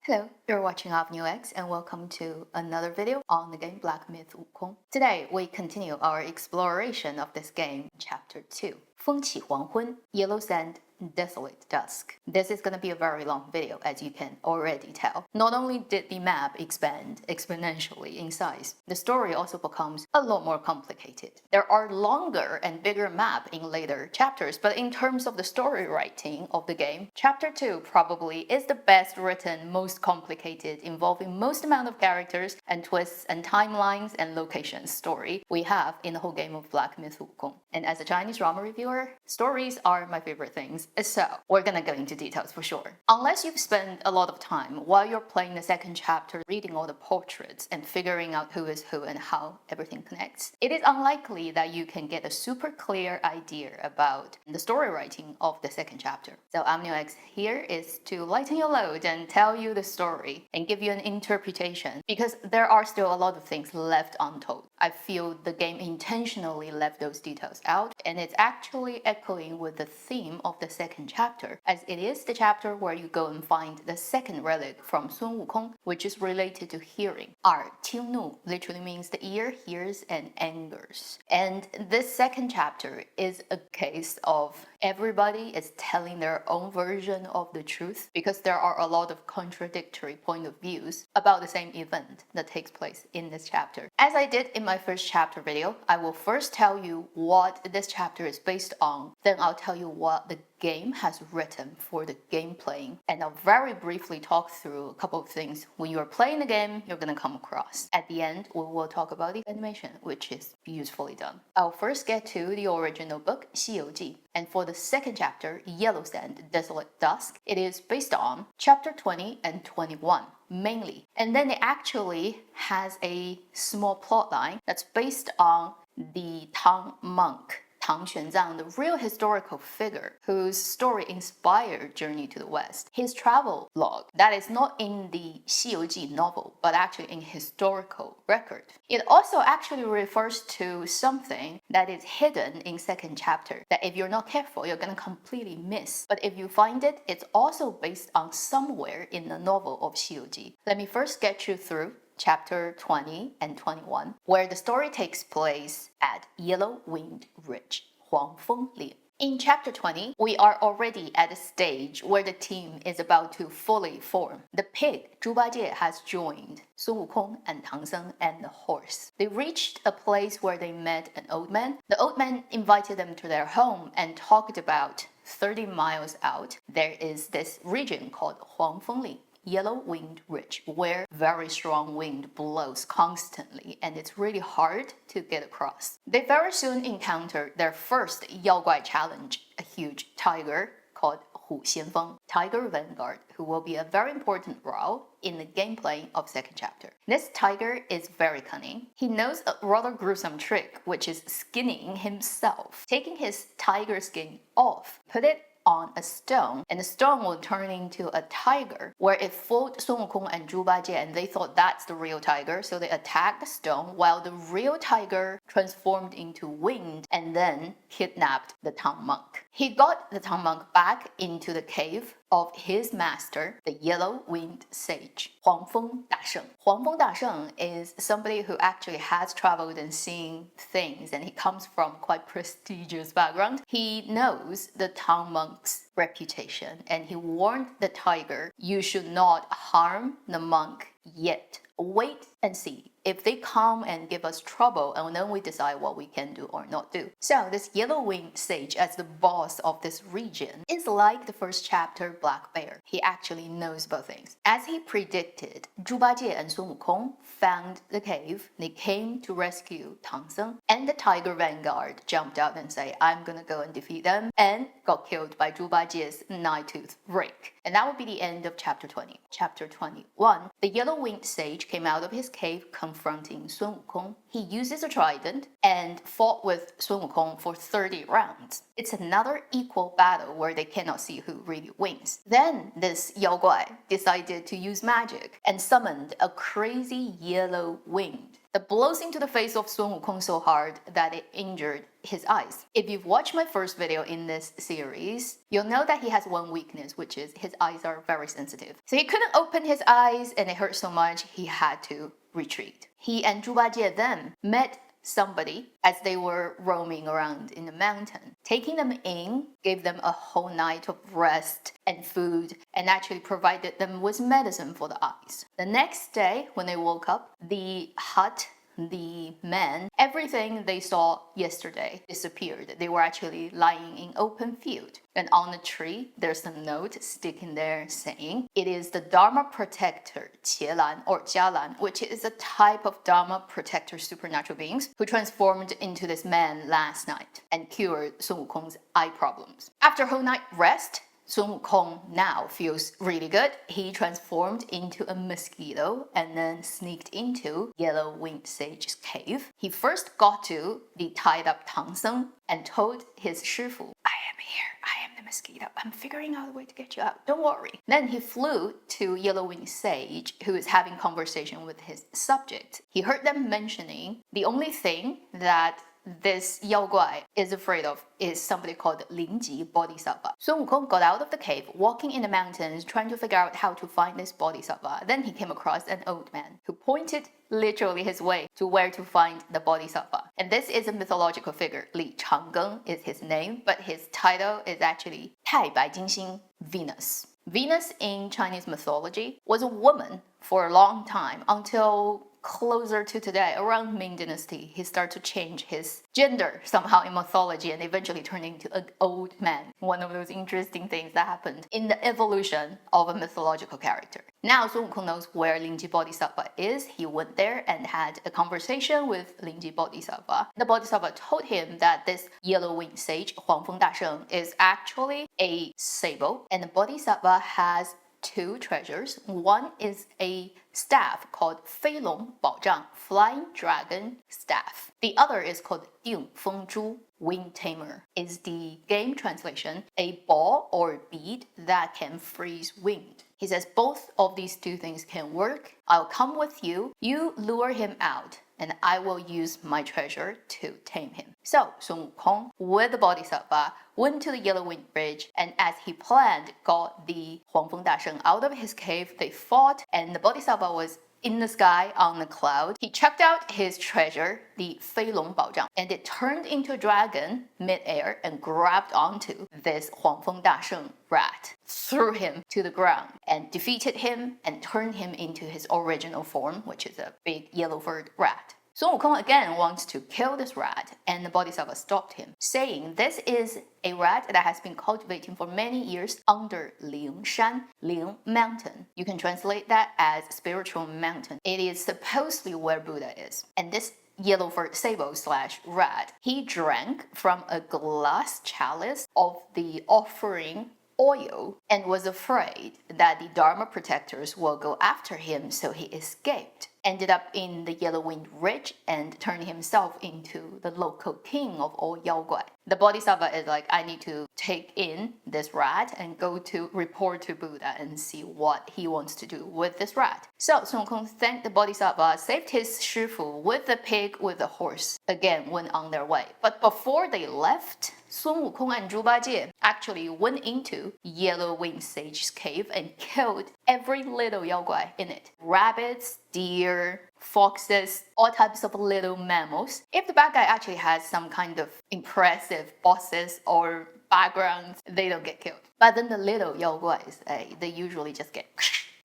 Hello, you're watching Avenue X and welcome to another video on the game Black Myth Wukong. Today we continue our exploration of this game, Chapter 2, 风起黄昏, Yellow Sand, Desolate Dusk. This is going to be a very long video, as you can already tell. Not only did the map expand exponentially in size, the story also becomes a lot more complicated. There are longer and bigger maps in later chapters, but in terms of the story writing of the game, Chapter 2 probably is the best written, most complicated, involving most amount of characters and twists and timelines and locations story we have in the whole game of Black Myth Wukong. And as a Chinese drama reviewer, stories are my favorite things. So, we're gonna go into details for sure. Unless you've spent a lot of time while you're playing the second chapter reading all the portraits and figuring out who is who and how everything connects, it is unlikely that you can get a super clear idea about the story writing of the second chapter. So AmnioX here is to lighten your load and tell you the story and give you an interpretation, because there are still a lot of things left untold. I feel the game intentionally left those details out, and it's actually echoing with the theme of the second chapter, as it is the chapter where you go and find the second relic from Sun Wukong, which is related to hearing. 耳听怒 literally means the ear hears and angers. And this second chapter is a case of everybody is telling their own version of the truth, because there are a lot of contradictory point of views about the same event that takes place in this chapter. As I did in my first chapter video, I will first tell you what this chapter is based on, then I'll tell you what the game has written for the gameplay, and I'll very briefly talk through a couple of things when you are playing the game you're gonna come across. At the end, we will talk about the animation, which is beautifully done. I'll first get to the original book, 西游记, and for the second chapter, Yellow Sand, Desolate Dusk, it is based on chapter 20 and 21. Mainly. And then it actually has a small plot line that's based on the Tang monk, Tang Xuanzang, the real historical figure whose story inspired Journey to the West. His travel log, that is not in the 西游记 novel, but actually in historical record. It also actually refers to something that is hidden in second chapter, that if you're not careful, you're gonna completely miss. But if you find it, it's also based on somewhere in the novel of 西游记. Let me first get you through chapter 20 and 21, where the story takes place at Yellow Winged Ridge, 黄风岭. In chapter 20, we are already at a stage where the team is about to fully form. The pig, 猪八戒, has joined Sun Wukong and Tang Seng and the horse. They reached a place where they met an old man. The old man invited them to their home and talked about 30 miles out, there is this region called 黄风岭, Yellow Winged Ridge, where very strong wind blows constantly and it's really hard to get across. They very soon encounter their first 妖怪 challenge, a huge tiger called 虎先锋, Tiger Vanguard, who will be a very important role in the gameplay of second chapter. This tiger is very cunning. He knows a rather gruesome trick, which is skinning himself, taking his tiger skin off, put it on a stone, and the stone will turn into a tiger, where it fooled Sun Wukong and Zhu Bajie, and they thought that's the real tiger, so they attacked the stone while the real tiger transformed into wind and then kidnapped the Tang monk. He got the Tang monk back into the cave of his master, the yellow-winged sage, 黄风大圣. 黄风大圣 is somebody who actually has traveled and seen things, and he comes from quite prestigious background. He knows the Tang monk's reputation, and he warned the tiger, you should not harm the monk yet. Wait and see. If they come and give us trouble, and then we decide what we can do or not do. So this yellow-winged sage, as the boss of this region, is like the first chapter Black Bear. He actually knows about things. As he predicted, Zhu Bajie and Sun Wukong found the cave. They came to rescue Tang Seng, and the Tiger Vanguard jumped out and said, I'm gonna go and defeat them, and got killed by Zhu Bajie's nine-tooth rake. And that would be the end of chapter 20. Chapter 21, the yellow-winged sage came out of his cave confronting Sun Wukong. He uses a trident and fought with Sun Wukong for 30 rounds. It's another equal battle where they cannot see who really wins. Then this 妖怪 decided to use magic and summoned a crazy yellow wind that blows into the face of Sun Wukong so hard that it injured his eyes. If you've watched my first video in this series, you'll know that he has one weakness, which is his eyes are very sensitive. So he couldn't open his eyes and it hurt so much he had to retreat. He and Zhu Bajie then met somebody as they were roaming around in the mountain. Taking them in, gave them a whole night of rest and food, and actually provided them with medicine for the eyes. The next day, when they woke up, the hut, the men, everything they saw yesterday disappeared. They were actually lying in open field. And on the tree, there's a note sticking there saying, it is the Dharma protector, Qielan or Jialan, which is a type of Dharma protector supernatural beings who transformed into this man last night and cured Sun Wukong's eye problems. After a whole night rest, Sun Wukong now feels really good. He transformed into a mosquito and then sneaked into Yellow-Winged Sage's cave. He first got to the tied-up Tang Seng and told his shifu, I am here, I am the mosquito. I'm figuring out a way to get you out. Don't worry. Then he flew to Yellow-Winged Sage, who is having conversation with his subject. He heard them mentioning the only thing that this Yao Guai is afraid of is somebody called Lingji Bodhisattva. Sun Wukong got out of the cave, walking in the mountains, trying to figure out how to find this Bodhisattva. Then he came across an old man who pointed literally his way to where to find the Bodhisattva. And this is a mythological figure. Li Changgeng is his name, but his title is actually 太白金星 Venus. Venus in Chinese mythology was a woman for a long time until closer to today, around Ming Dynasty, he started to change his gender somehow in mythology and eventually turned into an old man. One of those interesting things that happened in the evolution of a mythological character. Now Sun Wukong knows where Lingji Bodhisattva is. He went there and had a conversation with Lingji Bodhisattva. The Bodhisattva told him that this yellow-winged sage, Huangfeng Dasheng, is actually a sable, and the Bodhisattva has two treasures. One is a staff called Fei Long Bao Zhang, Flying Dragon Staff. The other is called Ding Feng Zhu, Wind Tamer. Is the game translation a ball or bead that can freeze wind. He says both of these two things can work. I'll come with you. You lure him out, and I will use my treasure to tame him. So Sun Wukong, with the Bodhisattva, went to the Yellow-Winged Bridge, and as he planned, got the Huangfeng Dasheng out of his cave. They fought, and the Bodhisattva was in the sky on the cloud. He checked out his treasure, the Fei Long Bao Zhang, and it turned into a dragon mid-air and grabbed onto this Huangfeng Dasheng rat, threw him to the ground, and defeated him and turned him into his original form, which is a big yellow-furred rat. Sun Wukong again wants to kill this rat, and the Bodhisattva stopped him, saying this is a rat that has been cultivating for many years under Ling Shan, Ling Mountain. You can translate that as spiritual mountain. It is supposedly where Buddha is. And this yellow-furred sable / rat, he drank from a glass chalice of the offering oil and was afraid that the Dharma protectors will go after him, so he escaped. Ended up in the Yellow-Winged Ridge and turned himself into the local king of all Yao Guai. The Bodhisattva is like, I need to take in this rat and go to report to Buddha and see what he wants to do with this rat. So Sun Wukong thanked the Bodhisattva, saved his shifu with the pig, with the horse, again went on their way. But before they left, Sun Wukong and Zhu Bajie actually went into Yellow-Winged Sage's cave and killed every little Yao Guai in it. Rabbits, deer, foxes, all types of little mammals. If the bad guy actually has some kind of impressive bosses or backgrounds, they don't get killed. But then the little Yao Guais, they usually just get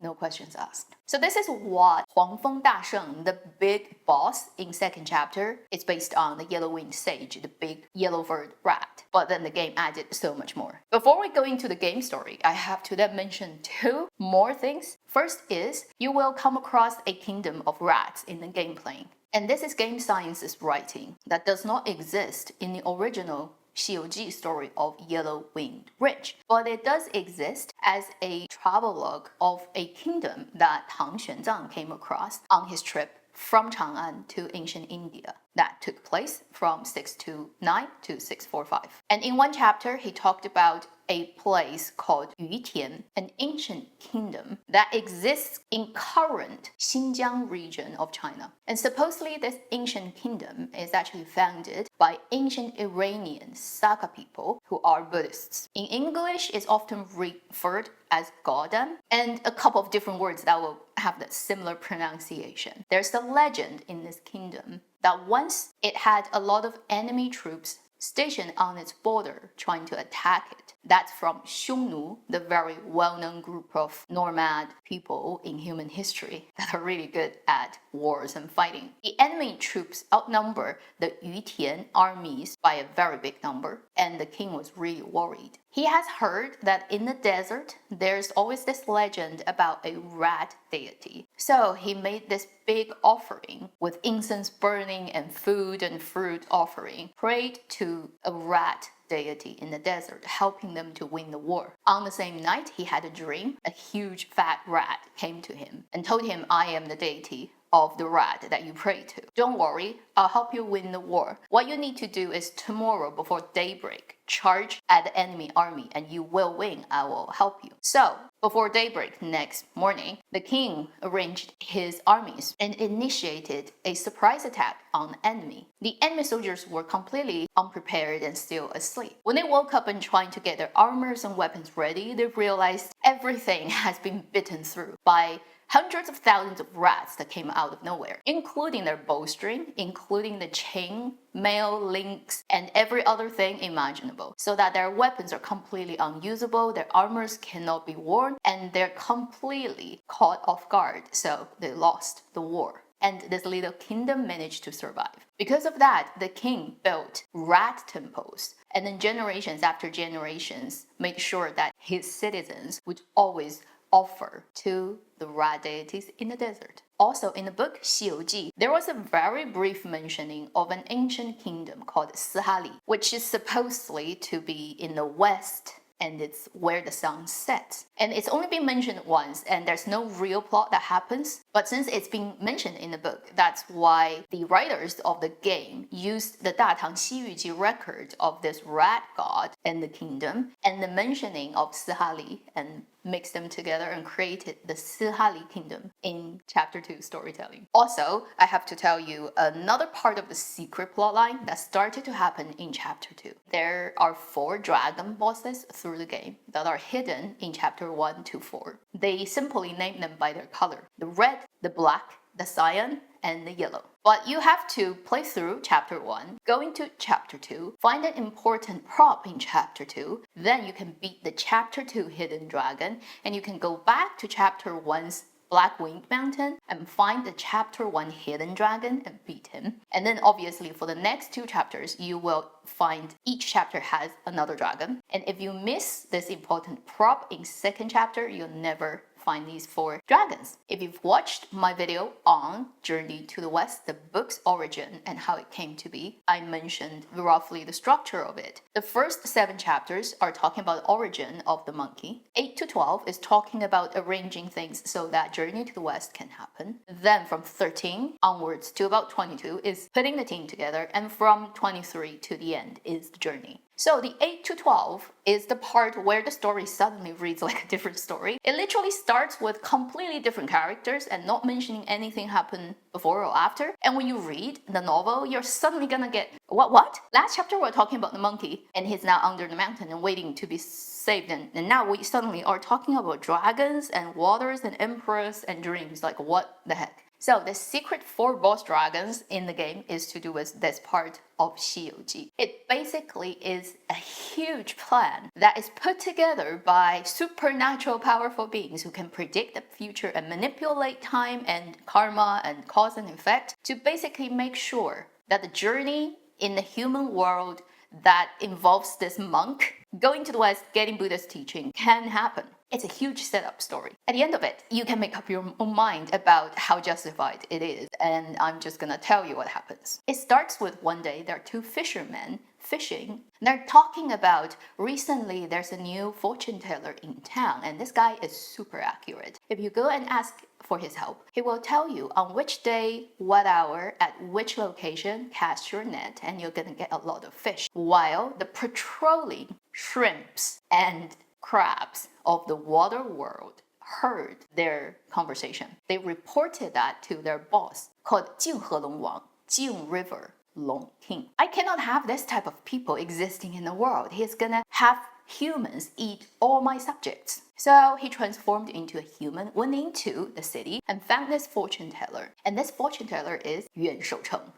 no questions asked. So this is what Huangfeng Dasheng, the big boss in second chapter, is based on the Yellow-Winged Sage, the big yellow-furred rat. But then the game added so much more. Before we go into the game story, I have to then mention two more things. First is, you will come across a kingdom of rats in the gameplay. And this is Game Science's writing that does not exist in the original 西游记 story of Yellow-Winged Ridge, but it does exist as a travelogue of a kingdom that Tang Xuanzang came across on his trip from Chang'an to ancient India that took place from 629 to 645. And in one chapter, he talked about a place called Yutian, an ancient kingdom that exists in current Xinjiang region of China. And supposedly this ancient kingdom is actually founded by ancient Iranian Saka people who are Buddhists. In English, it's often referred as Godam, and a couple of different words that will have that similar pronunciation. There's a legend in this kingdom that once it had a lot of enemy troops stationed on its border trying to attack it. That's from Xiongnu, the very well-known group of nomad people in human history that are really good at wars and fighting. The enemy troops outnumber the Yutian armies by a very big number, and the king was really worried. He has heard that in the desert, there's always this legend about a rat deity. So he made this big offering with incense burning and food and fruit offering, prayed to a rat deity in the desert, helping them to win the war. On the same night, he had a dream. A huge fat rat came to him and told him, I am the deity of the rat that you pray to. Don't worry, I'll help you win the war. What you need to do is tomorrow before daybreak, charge at the enemy army and you will win. I will help you. So, before daybreak next morning, the king arranged his armies and initiated a surprise attack on the enemy. The enemy soldiers were completely unprepared and still asleep. When they woke up and trying to get their armors and weapons ready, they realized everything has been bitten through by hundreds of thousands of rats that came out of nowhere, including their bowstring, including the chain, mail, links, and every other thing imaginable, so that their weapons are completely unusable, their armors cannot be worn, and they're completely caught off guard, so they lost the war. And this little kingdom managed to survive. Because of that, the king built rat temples, and then generations after generations made sure that his citizens would always offer to the rat deities in the desert. Also, in the book 西游记, there was a very brief mentioning of an ancient kingdom called Sihali, which is supposedly to be in the west, and it's where the sun sets. And it's only been mentioned once, and there's no real plot that happens. But since it's been mentioned in the book, that's why the writers of the game used the 大唐西域记 record of this rat god and the kingdom, and the mentioning of Sihali, and mixed them together and created the Sihali kingdom in Chapter 2 storytelling. Also, I have to tell you another part of the secret plotline that started to happen in Chapter 2. There are 4 dragon bosses through the game that are hidden in Chapter 1 to 4. They simply name them by their color: the red, the black, the cyan, and the yellow. But you have to play through Chapter 1, go into Chapter 2, find an important prop in Chapter 2, then you can beat the Chapter 2 hidden dragon, and you can go back to Chapter 1's Black Winged Mountain and find the Chapter 1 hidden dragon and beat him. And then obviously for the next 2 chapters, you will find each chapter has another dragon. And if you miss this important prop in 2nd chapter, you'll never find these 4 dragons. If you've watched my video on Journey to the West, the book's origin and how it came to be, I mentioned roughly the structure of it. The first 7 chapters are talking about the origin of the monkey. 8 to 12 is talking about arranging things so that Journey to the West can happen. Then from 13 onwards to about 22 is putting the team together, and from 23 to the end is the journey. So the 8 to 12 is the part where the story suddenly reads like a different story. It literally starts with completely different characters and not mentioning anything happened before or after. And when you read the novel, you're suddenly gonna get, what? Last chapter we're talking about the monkey and he's now under the mountain and waiting to be saved. And now we suddenly are talking about dragons and waters and emperors and dreams. Like, what the heck? So the secret 4 boss dragons in the game is to do with this part of 西游记. It basically is a huge plan that is put together by supernatural powerful beings who can predict the future and manipulate time and karma and cause and effect to basically make sure that the journey in the human world that involves this monk going to the West, getting Buddha's teaching can happen. It's a huge setup story. At the end of it, you can make up your own mind about how justified it is, and I'm just gonna tell you what happens. It starts with one day there are 2 fishermen fishing. They're talking about recently there's a new fortune teller in town, and this guy is super accurate. If you go and ask for his help, he will tell you on which day, what hour, at which location, cast your net, and you're gonna get a lot of fish. While the patrolling shrimps and crabs of the water world heard their conversation. They reported that to their boss called 泾河龙王, Jing River Long King. I cannot have this type of people existing in the world. He's gonna have humans eat all my subjects. So he transformed into a human, went into the city, and found this fortune teller. And this fortune teller is Yuan Shoucheng,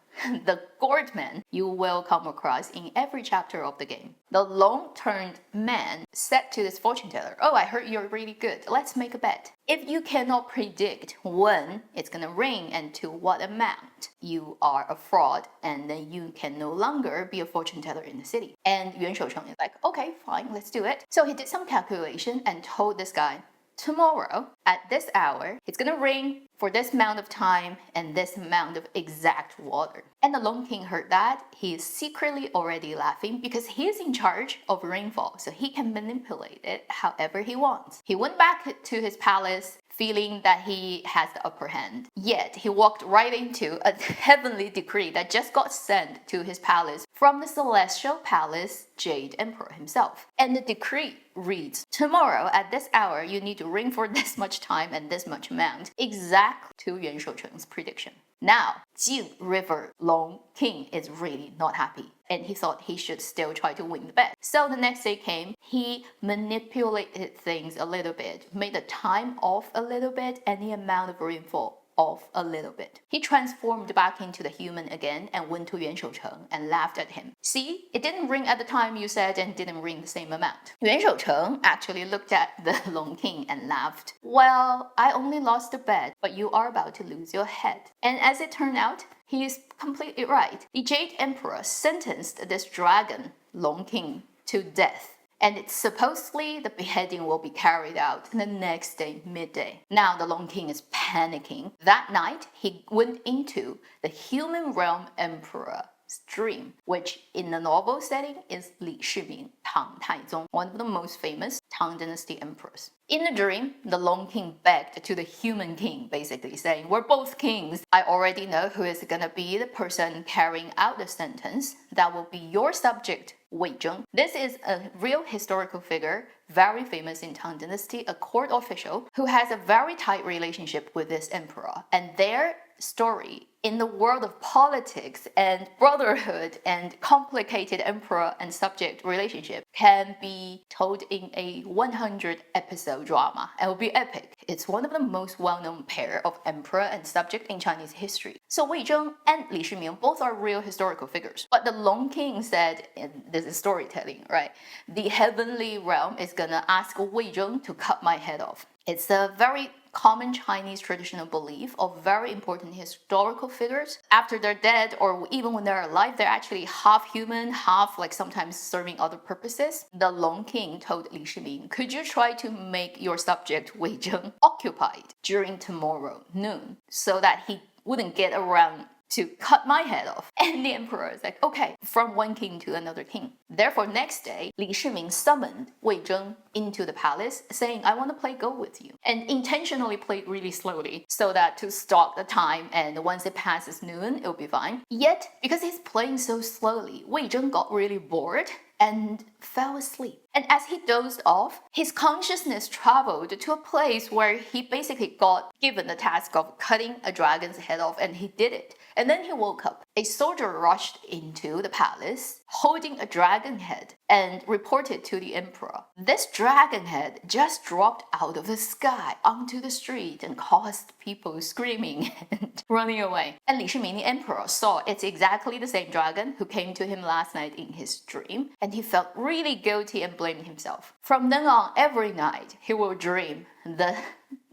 the gourd man you will come across in every chapter of the game. The long-turned man said to this fortune teller, "Oh, I heard you're really good. Let's make a bet. If you cannot predict when it's gonna rain and to what amount, you are a fraud, and then you can no longer be a fortune teller in the city." And Yuan Shoucheng is like, "Okay, fine, let's do it." So he did some calculation and told this guy, "Tomorrow at this hour, it's gonna rain for this amount of time and this amount of exact water." And the Long King heard that. He is secretly already laughing because he is in charge of rainfall, so he can manipulate it however he wants. He went back to his palace feeling that he has the upper hand. Yet he walked right into a heavenly decree that just got sent to his palace from the celestial palace Jade Emperor himself. And the decree reads, "Tomorrow at this hour, you need to rain for this much time and this much amount," exact to Yuan Shoucheng's prediction. Now, Jing River Long King is really not happy, and he thought he should still try to win the bet. So the next day came, he manipulated things a little bit, made the time off a little bit, and the amount of rainfall off a little bit. He transformed back into the human again and went to Yuan Shoucheng and laughed at him. "See, it didn't ring at the time you said and didn't ring the same amount." Yuan Shoucheng actually looked at the Long King and laughed. "Well, I only lost the bet, but you are about to lose your head." And as it turned out, he is completely right. The Jade Emperor sentenced this dragon, Long King, to death. And it's supposedly the beheading will be carried out the next day, midday. Now the Long King is panicking. That night, he went into the human realm emperor's dream, which in the novel setting is Li Shiming, Tang Taizong, one of the most famous Tang Dynasty emperors. In the dream, the Long King begged to the human king, basically saying, "We're both kings. I already know who is going to be the person carrying out the sentence. That will be your subject, Wei Zheng." This is a real historical figure, very famous in Tang Dynasty, a court official who has a very tight relationship with this emperor. And their story in the world of politics and brotherhood and complicated emperor and subject relationship can be told in a 100 episode drama. It will be epic. It's one of the most well-known pair of emperor and subject in Chinese history. So Wei Zheng and Li Shiming both are real historical figures. But the Long King said, and this is storytelling, right? The heavenly realm is gonna ask Wei Zheng to cut my head off. It's a very common Chinese traditional belief of very important historical figures. After they're dead, or even when they're alive, they're actually half human, half like sometimes serving other purposes. The Long King told Li Shiming, "Could you try to make your subject Wei Zheng occupied during tomorrow noon so that he wouldn't get around to cut my head off?" And the emperor is like, "Okay," from one king to another king. Therefore, next day, Li Shiming summoned Wei Zheng into the palace, saying, "I want to play Go with you," and intentionally played really slowly so that to stalk the time, and once it passes noon, it'll be fine. Yet, because he's playing so slowly, Wei Zheng got really bored and fell asleep. And as he dozed off, his consciousness traveled to a place where he basically got given the task of cutting a dragon's head off, and he did it. And then he woke up. A soldier rushed into the palace holding a dragon head and reported to the emperor. This dragon head just dropped out of the sky onto the street and caused people screaming and running away. And Li Shiming, the emperor, saw it's exactly the same dragon who came to him last night in his dream, and he felt really guilty and blamed himself. From then on, every night, he will dream the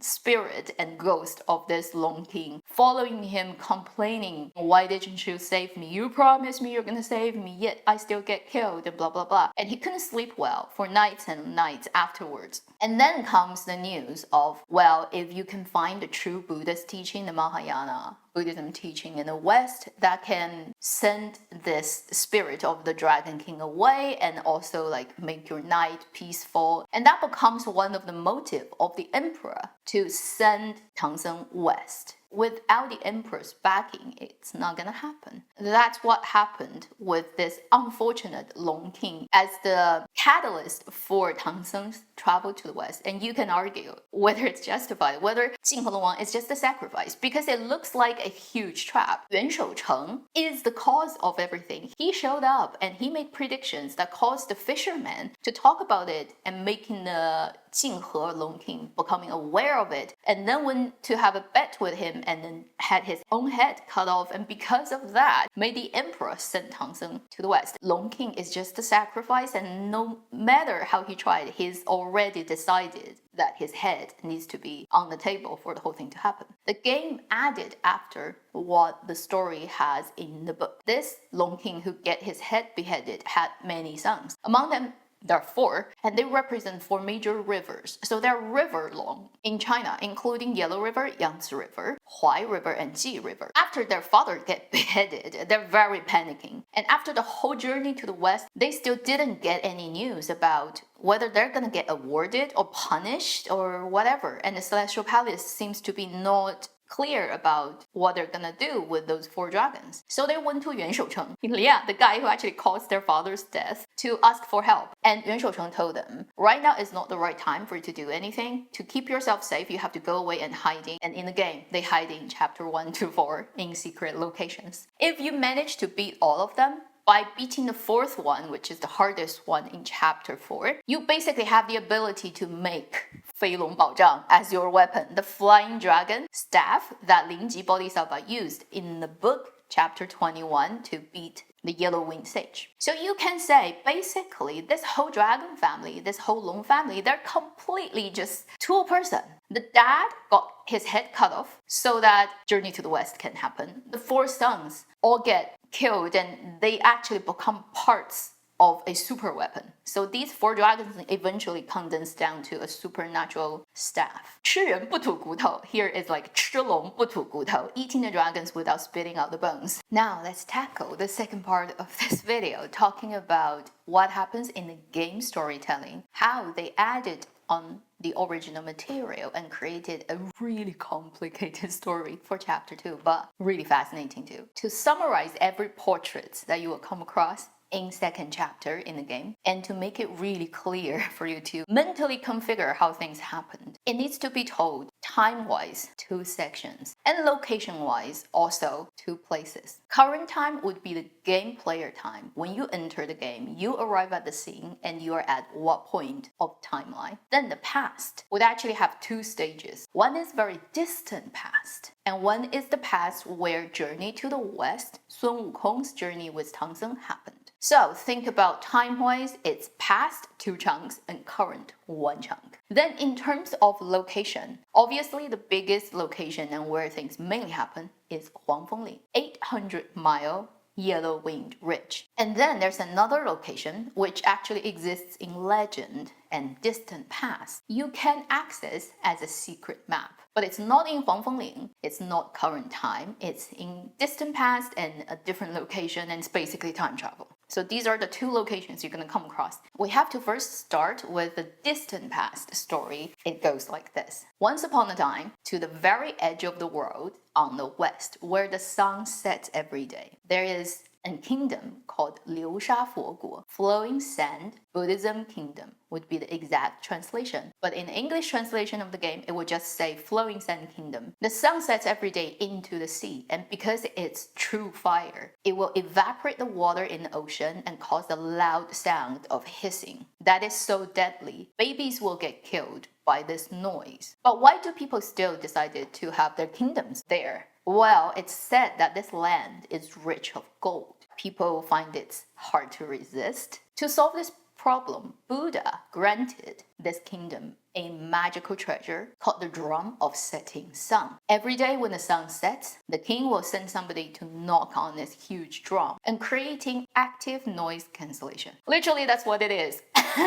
spirit and ghost of this Long King following him, complaining, why didn't you save me? You promised me you're gonna save me, yet I still get killed, and blah blah blah. And he couldn't sleep well for nights and nights afterwards. And then comes the news of, well, if you can find the true Buddhist teaching, the Mahayana Buddhism teaching in the West, that can send this spirit of the Dragon King away and also like make your night peaceful. And that becomes one of the motive of the emperor to send Tang Song west. Without the emperor's backing, it's not gonna happen. That's what happened with this unfortunate Long King as the catalyst for Tang Song's travel to the west. And you can argue whether it's justified, whether Jing Long is just a sacrifice, because it looks like a huge trap. Yuan Shoucheng is the cause of everything. He showed up and he made predictions that caused the fishermen to talk about it and making the Jinghe Long King becoming aware of it, and then went to have a bet with him and then had his own head cut off, and because of that made the emperor send Tang Song to the west. Long King is just a sacrifice, and no matter how he tried, he's already decided that his head needs to be on the table for the whole thing to happen. The game added after what the story has in the book. This Long King who get his head beheaded had many sons. Among them, there are 4, and they represent 4 major rivers. So they're river long in China, including Yellow River, Yangtze River, Huai River, and Ji River. After their father get beheaded, they're very panicking. And after the whole journey to the west, they still didn't get any news about whether they're gonna get awarded or punished or whatever. And the Celestial Palace seems to be not clear about what they're gonna do with those 4 dragons. So they went to Yuan Shoucheng, the guy who actually caused their father's death, to ask for help. And Yuan Shoucheng told them, right now is not the right time for you to do anything. To keep yourself safe, you have to go away and hiding. And in the game, they hide in chapter 1 to 4 in secret locations. If you manage to beat all of them, by beating the 4th one, which is the hardest one in chapter 4, you basically have the ability to make Fei Long Bao Zhang as your weapon, the flying dragon staff that Lingji Bodhisattva used in the book chapter 21 to beat the yellow winged sage. So you can say basically this whole dragon family, this whole Long family, they're completely just 2 person. The dad got his head cut off so that Journey to the West can happen. The 4 sons all get killed and they actually become parts of a super weapon. So these 4 dragons eventually condense down to a supernatural staff. 吃人不吐骨头 here is like 吃龙不吐骨头, eating the dragons without spitting out the bones. Now let's tackle the second part of this video, talking about what happens in the game storytelling, how they added on the original material and created a really complicated story for chapter 2, but really fascinating too. To summarize every portrait that you will come across in second chapter in the game, and to make it really clear for you to mentally configure how things happened, it needs to be told time-wise 2 sections, and location-wise also 2 places. Current time would be the game player time. When you enter the game, you arrive at the scene and you are at what point of timeline. Then the past would actually have 2 stages. One is very distant past, and one is the past where Journey to the West, Sun Wukong's journey with Tang Song happened. So think about time-wise, it's past 2 chunks and current 1 chunk. Then in terms of location, obviously the biggest location and where things mainly happen is Huangfengli, 800-mile yellow-winged ridge. And then there's another location which actually exists in legend and distant past. You can access as a secret map. But it's not in Huangfengling, it's not current time, it's in distant past and a different location, and it's basically time travel. So these are the 2 locations you're going to come across. We have to first start with the distant past story. It goes like this. Once upon a time, to the very edge of the world on the west, where the sun sets every day, there is a kingdom called Liu Sha Fo Guo, flowing sand Buddhism kingdom would be the exact translation. But in the English translation of the game, it would just say flowing sand kingdom. The sun sets every day into the sea, and because it's true fire, it will evaporate the water in the ocean and cause a loud sound of hissing. That is so deadly. Babies will get killed by this noise. But why do people still decide to have their kingdoms there? Well, it's said that this land is rich of gold. People find it hard to resist. To solve this problem, Buddha granted this kingdom a magical treasure called the drum of setting sun. Every day when the sun sets, the king will send somebody to knock on this huge drum and creating active noise cancellation. Literally, that's what it is.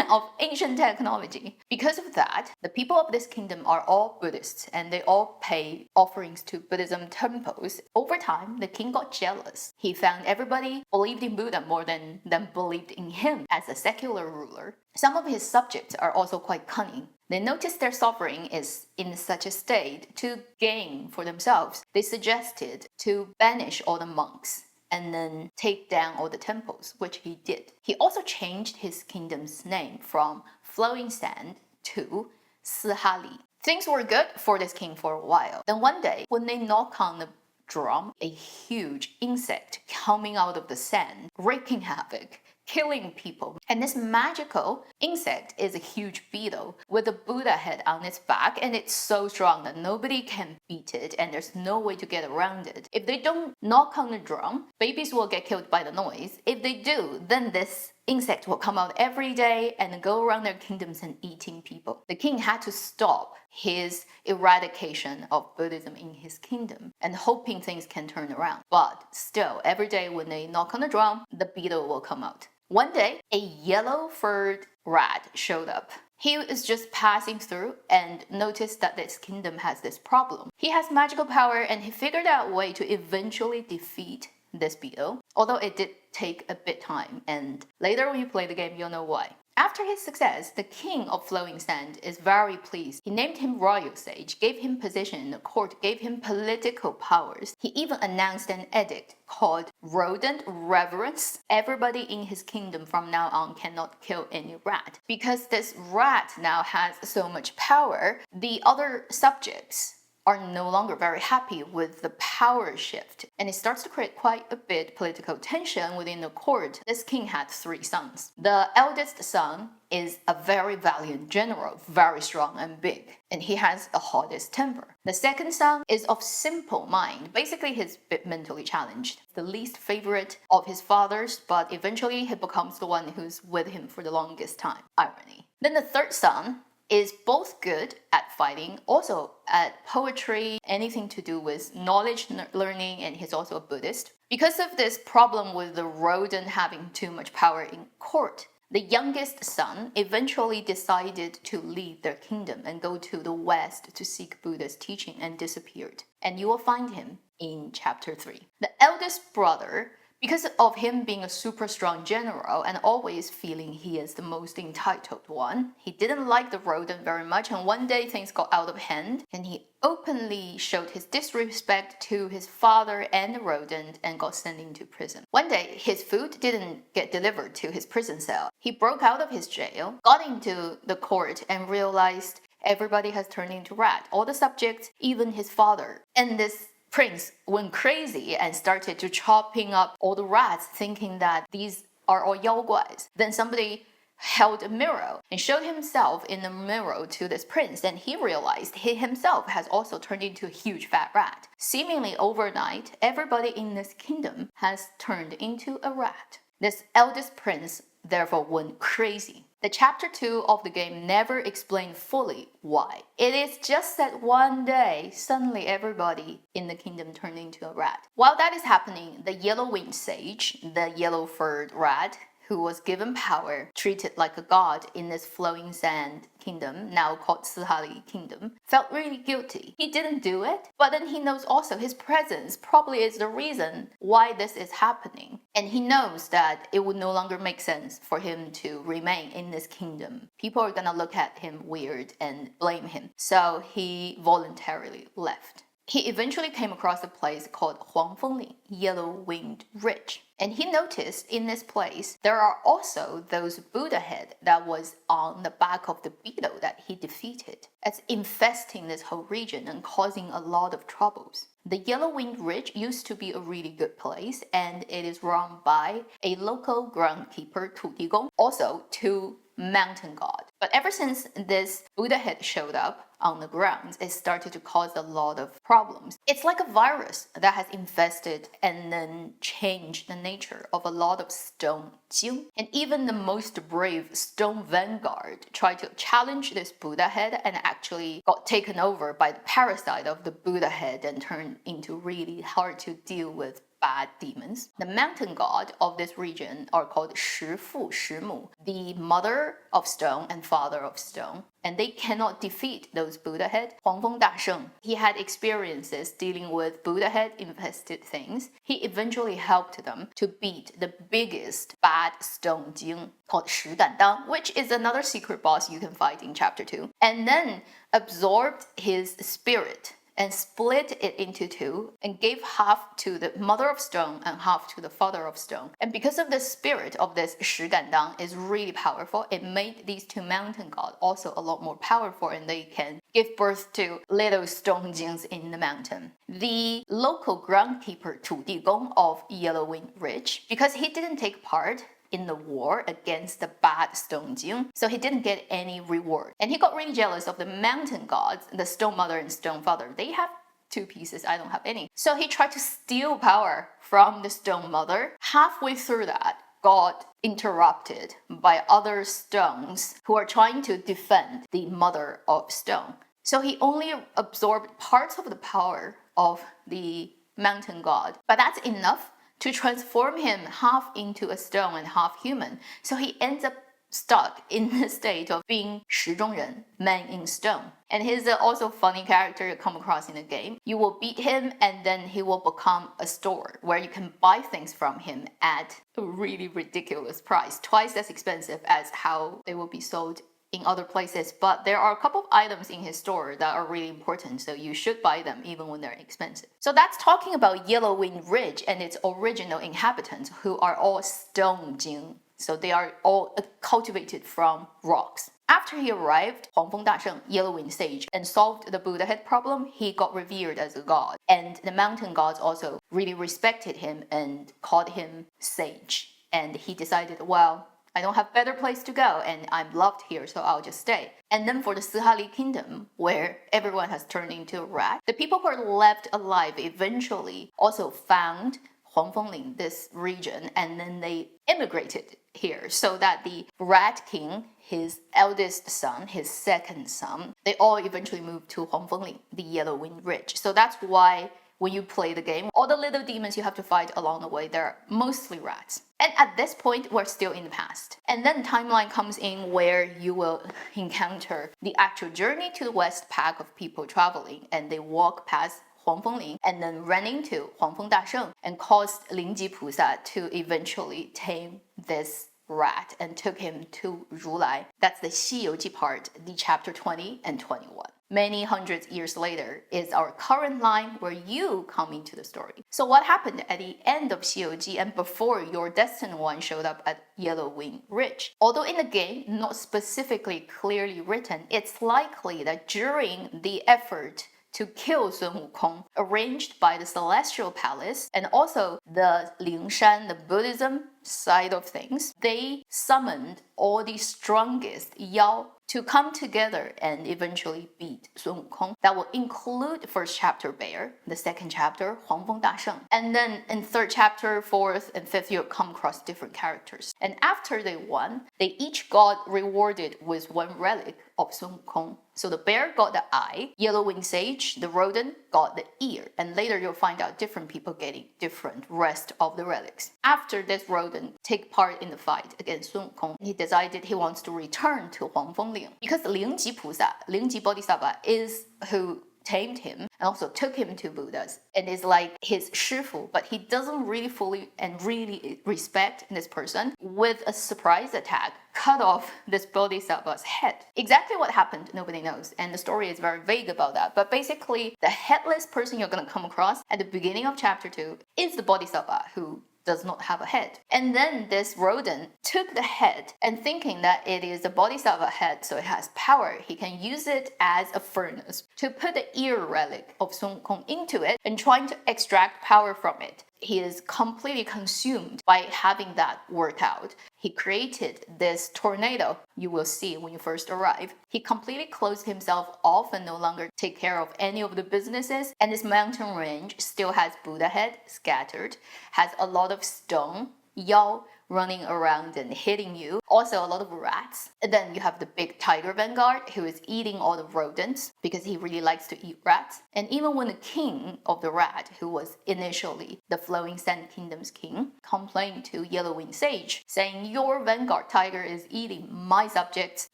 Of ancient technology. Because of that, the people of this kingdom are all Buddhists and they all pay offerings to Buddhism temples. Over time, the king got jealous. He found everybody believed in Buddha more than believed in him as a secular ruler. Some of his subjects are also quite cunning. They notice their sovereign is in such a state to gain for themselves. They suggested to banish all the monks and then take down all the temples, which he did. He also changed his kingdom's name from Flowing Sand to Sihali. Things were good for this king for a while. Then one day, when they knock on the drum, a huge insect coming out of the sand, wreaking havoc, killing people. And this magical insect is a huge beetle with a Buddha head on its back, and it's so strong that nobody can beat it and there's no way to get around it. If they don't knock on the drum, babies will get killed by the noise. If they do, then this insect will come out every day and go around their kingdoms and eating people. The king had to stop his eradication of Buddhism in his kingdom and hoping things can turn around. But still, every day when they knock on the drum, the beetle will come out. One day, a yellow-furred rat showed up. He was just passing through and noticed that this kingdom has this problem. He has magical power and he figured out a way to eventually defeat this beetle, although it did take a bit time, and later when you play the game, you'll know why. After his success, the king of Flowing Sand is very pleased. He named him royal sage, gave him position in the court, gave him political powers. He even announced an edict called Rodent Reverence. Everybody in his kingdom from now on cannot kill any rat. Because this rat now has so much power, the other subjects are no longer very happy with the power shift, and it starts to create quite a bit political tension within the court. This king had 3 sons. The eldest son is a very valiant general, very strong and big, and he has the hottest temper. The second son is of simple mind. Basically, he's a bit mentally challenged. The least favorite of his fathers, but eventually he becomes the one who's with him for the longest time. Irony. Then the third son is both good at fighting, also at poetry, anything to do with knowledge learning, and he's also a Buddhist. Because of this problem with the rodent having too much power in court, the youngest son eventually decided to leave their kingdom and go to the west to seek Buddha's teaching and disappeared. And you will find him in chapter 3. The eldest brother, because of him being a super strong general and always feeling he is the most entitled one, he didn't like the rodent very much, and one day things got out of hand and he openly showed his disrespect to his father and the rodent and got sent into prison. One day, his food didn't get delivered to his prison cell. He broke out of his jail, got into the court, and realized everybody has turned into rat. All the subjects, even his father. And this prince went crazy and started to chopping up all the rats, thinking that these are all yaoguais. Then somebody held a mirror and showed himself in the mirror to this prince, and he realized he himself has also turned into a huge fat rat. Seemingly overnight, everybody in this kingdom has turned into a rat. This eldest prince therefore went crazy. The chapter 2 of the game never explained fully why. It is just that one day, suddenly everybody in the kingdom turned into a rat. While that is happening, the yellow-winged sage, the yellow-furred rat, who was given power, treated like a god in this flowing sand kingdom, now called Sihali kingdom, felt really guilty. He didn't do it, but then he knows also his presence probably is the reason why this is happening. And he knows that it would no longer make sense for him to remain in this kingdom. People are gonna look at him weird and blame him. So he voluntarily left. He eventually came across a place called Huangfengli, Yellow-Winged Ridge. And he noticed in this place, there are also those Buddha head that was on the back of the beetle that he defeated. It's infesting this whole region and causing a lot of troubles. The Yellow-Winged Ridge used to be a really good place, and it is run by a local groundkeeper, Tu Digong, also 2 mountain god. But ever since this Buddha head showed up, on the ground, it started to cause a lot of problems. It's like a virus that has infested and then changed the nature of a lot of stone jing. And even the most brave stone vanguard tried to challenge this Buddha head and actually got taken over by the parasite of the Buddha head and turned into really hard to deal with bad demons. The mountain god of this region are called 石父石母, the mother of stone and father of stone. And they cannot defeat those Buddha head. 黄风大圣, he had experiences dealing with Buddha head infested things. He eventually helped them to beat the biggest bad stone jing called 石敢当, which is another secret boss you can fight in chapter 2. And then absorbed his spirit and split it into two and gave half to the mother of stone and half to the father of stone. And because of the spirit of this 石敢当 is really powerful, it made these two mountain gods also a lot more powerful, and they can give birth to little stone jings in the mountain. The local groundkeeper 土地公 of Yellowwing Ridge, because he didn't take part in the war against the bad stone jing, so he didn't get any reward. And he got really jealous of the mountain gods, the stone mother and stone father. They have two pieces, I don't have any. So he tried to steal power from the stone mother. Halfway through that, got interrupted by other stones who are trying to defend the mother of stone. So he only absorbed parts of the power of the mountain god, but that's enough to transform him half into a stone and half human. So he ends up stuck in the state of being 石中人, man in stone. And he's also a funny character you come across in the game. You will beat him and then he will become a store where you can buy things from him at a really ridiculous price, twice as expensive as how they will be sold in other places. But there are a couple of items in his store that are really important, so you should buy them even when they're expensive. So that's talking about Yellowwing Ridge and its original inhabitants, who are all stone jing. So they are all cultivated from rocks. After he arrived, 黄风大圣, Yellowwing Sage, and solved the Buddha head problem, he got revered as a god. And the mountain gods also really respected him and called him sage. And he decided, well, I don't have better place to go and I'm loved here, so I'll just stay. And then for the Sihali kingdom, where everyone has turned into a rat, the people who are left alive eventually also found Huangfengling, this region, and then they immigrated here so that the Rat King, his eldest son, his second son, they all eventually moved to Huangfengling, the Yellowwing Ridge. So that's why when you play the game, all the little demons you have to fight along the way, they're mostly rats. And at this point, we're still in the past. And then timeline comes in where you will encounter the actual journey to the west pack of people traveling, and they walk past 黄风岭 and then ran into 黄风大圣 and caused 灵吉菩萨 to eventually tame this rat and took him to 如来. That's the 西游记 part, the chapter 20 and 21. Many hundreds years later is our current line where you come into the story. So what happened at the end of 西游记 and before your destined one showed up at Yellowwing Ridge? Although in the game not specifically clearly written, it's likely that during the effort to kill Sun Wukong, arranged by the Celestial Palace and also the Lingshan, the Buddhism side of things, they summoned all the strongest Yao to come together and eventually beat Sun Wukong. That will include first chapter Bear, the second chapter 黄风大圣, and then in third chapter, fourth, and fifth, you'll come across different characters. And after they won, they each got rewarded with one relic of Sun Wukong. So the bear got the eye, Yellowwing Sage, the rodent, got the ear, and later you'll find out different people getting different rest of the relics. After this rodent take part in the fight against Sun Wukong, he decided he wants to return to Huangfengling because Lingji Pusa, Lingji Bodhisattva, is who tamed him and also took him to Buddhas and is like his shifu, but he doesn't really fully and really respect this person. With a surprise attack, cut off this Bodhisattva's head. Exactly what happened, nobody knows, and the story is very vague about that. But basically, the headless person you're going to come across at the beginning of chapter 2 is the Bodhisattva who does not have a head. And then this rodent took the head and thinking that it is a bodhisattva head, so it has power, he can use it as a furnace to put the ear relic of Sun Wukong into it and trying to extract power from it. he is completely consumed by having that work out. He created this tornado you will see when you first arrive. He completely closed himself off and no longer take care of any of the businesses. And this mountain range still has Buddha head scattered, has a lot of stone, yao, running around and hitting you. Also a lot of rats. And then you have the big tiger vanguard who is eating all the rodents because he really likes to eat rats. And even when the king of the rat, who was initially the Flowing Sand Kingdom's king, complained to Yellow-winged Sage, saying, "Your vanguard tiger is eating my subjects,"